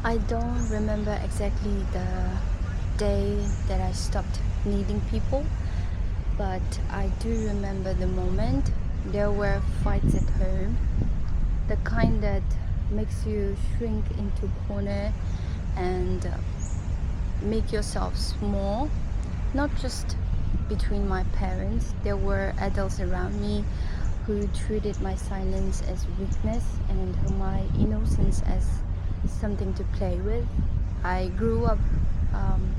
I don't remember exactly the day that I stopped needing people, but I do remember the moment. There were fights at home, the kind that makes you shrink into corner and make yourself small, not just between my parents. There were adults around me who treated my silence as weakness and my innocence as something to play with. I grew up um,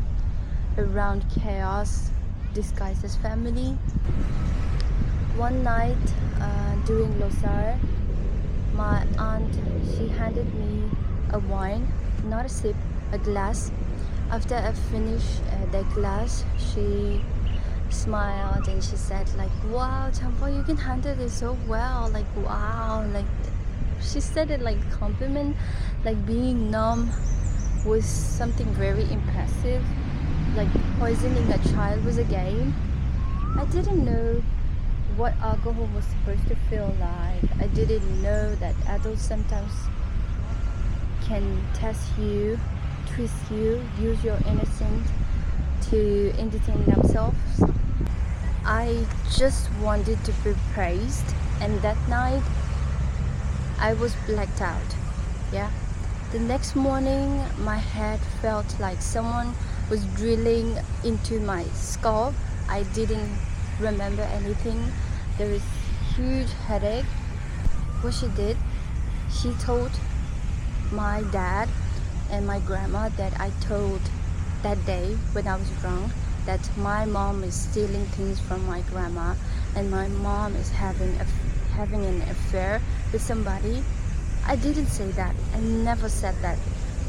around chaos disguised as family. One night during Losar, my aunt, she handed me a wine, not a sip, a glass. After I finished the glass, she smiled and she said like, wow, Champo, you can handle it so well, like wow, like she said it like a compliment, like being numb was something very impressive, like poisoning a child was a game. I didn't know what alcohol was supposed to feel like. I didn't know that adults sometimes can test you, twist you, use your innocence to entertain themselves. I just wanted to be praised, and that night I was blacked out. Yeah. The next morning, my head felt like someone was drilling into my skull. I didn't remember anything. There was huge headache. What she did, she told my dad and my grandma that I told that day when I was drunk that my mom is stealing things from my grandma and my mom is having an affair with somebody. I didn't say that. I never said that.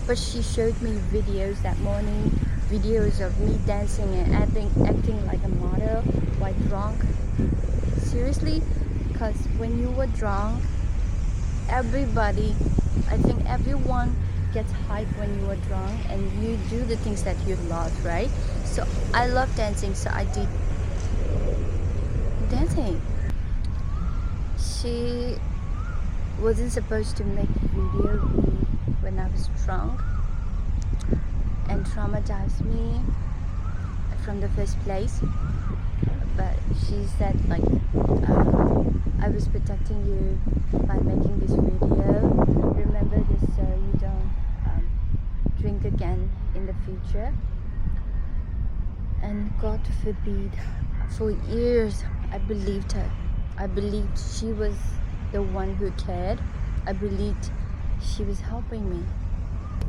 But she showed me videos that morning, videos of me dancing and acting like a model while drunk. Seriously, because when you were drunk, everybody, I think everyone gets hyped when you are drunk and you do the things that you love, right? So I love dancing, so I did dancing. She wasn't supposed to make video of me when I was drunk and traumatized me from the first place, but she said like I was protecting you by making this video. Remember this so you don't drink again in the future. And God forbid, for years I believed her. I believed she was the one who cared. I believed she was helping me,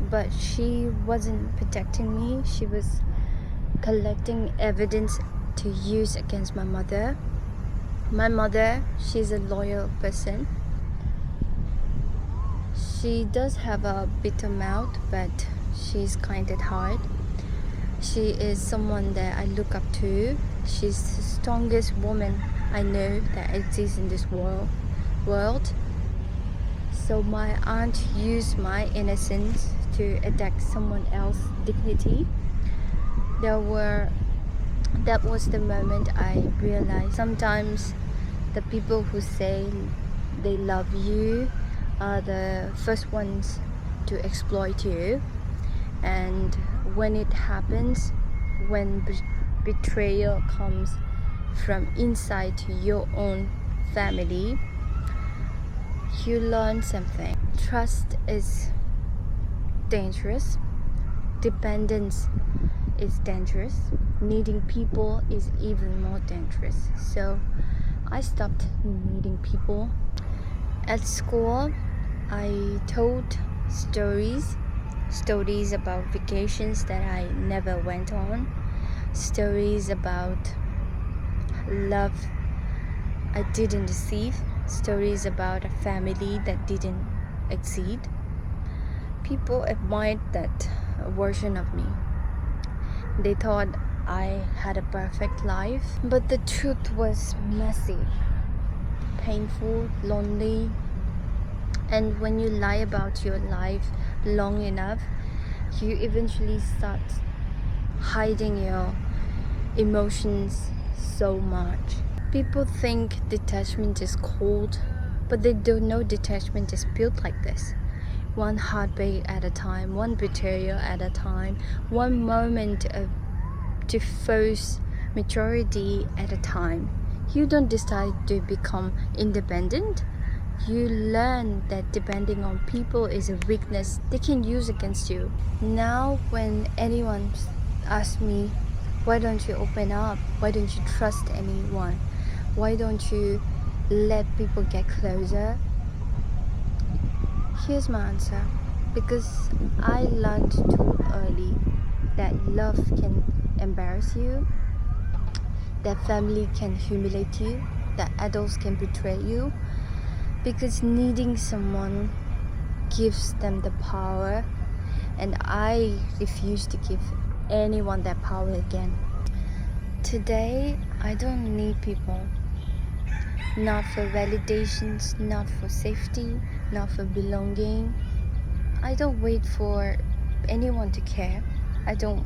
but she wasn't protecting me. She was collecting evidence to use against my mother. My mother, she's a loyal person. She does have a bitter mouth, but she's kind at heart. She is someone that I look up to. She's the strongest woman I know that exists in this world. So my aunt used my innocence to attack someone else's dignity. That was the moment I realized sometimes the people who say they love you are the first ones to exploit you. And when it happens, when betrayal comes from inside your own family, you learn something. Trust is dangerous. Dependence is dangerous. Needing people is even more dangerous. So I stopped needing people. At school, I told stories about vacations that I never went on, stories about love I didn't receive, stories about a family that didn't exceed. People admired that version of me. They thought I had a perfect life, but the truth was messy, painful, lonely. And when you lie about your life long enough, you eventually start hiding your emotions so much. People think detachment is cold, but they don't know detachment is built like this. one heartbreak at a time, one betrayal at a time, one moment of to force maturity at a time. You don't decide to become independent. You learn that depending on people is a weakness they can use against you. Now, when anyone asks me, why don't you open up? Why don't you trust anyone? Why don't you let people get closer? Here's my answer. Because I learned too early that love can embarrass you, that family can humiliate you, that adults can betray you, because needing someone gives them the power, and I refuse to give anyone that power again. Today, I don't need people. Not for validations, not for safety, not for belonging. I don't wait for anyone to care. I don't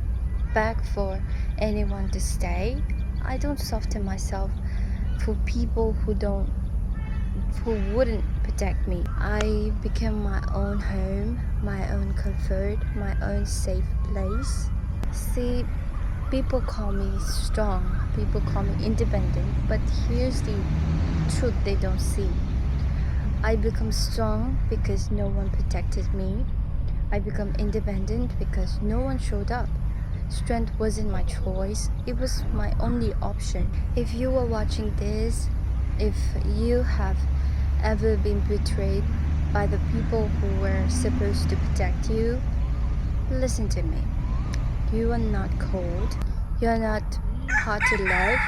beg for anyone to stay. I don't soften myself for people who wouldn't protect me. I became my own home, my own comfort, my own safe place. See, people call me strong, people call me independent, but here's the truth they don't see. I become strong because no one protected me. I become independent because no one showed up. Strength wasn't my choice, it was my only option. If you were watching this, if you have ever been betrayed by the people who were supposed to protect you, listen to me. You are not cold. You are not hard to love.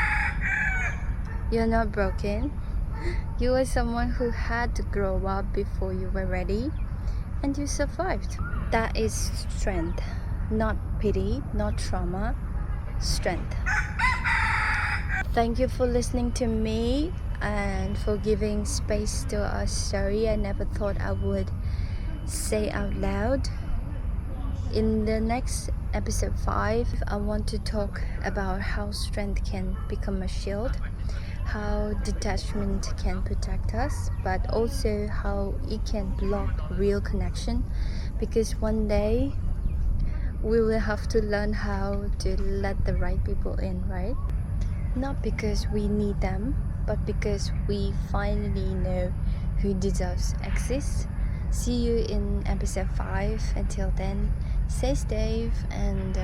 You are not broken. You are someone who had to grow up before you were ready, and you survived. That is strength, not pity, not trauma, strength. Thank you for listening to me and for giving space to a story I never thought I would say out loud. In the next episode 5, I want to talk about how strength can become a shield, how detachment can protect us, but also how it can block real connection, because one day we will have to learn how to let the right people in, right? Not because we need them, but because we finally know who deserves access. See you in episode 5. Until then, stay safe and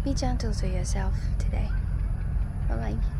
be gentle to yourself today. Bye bye.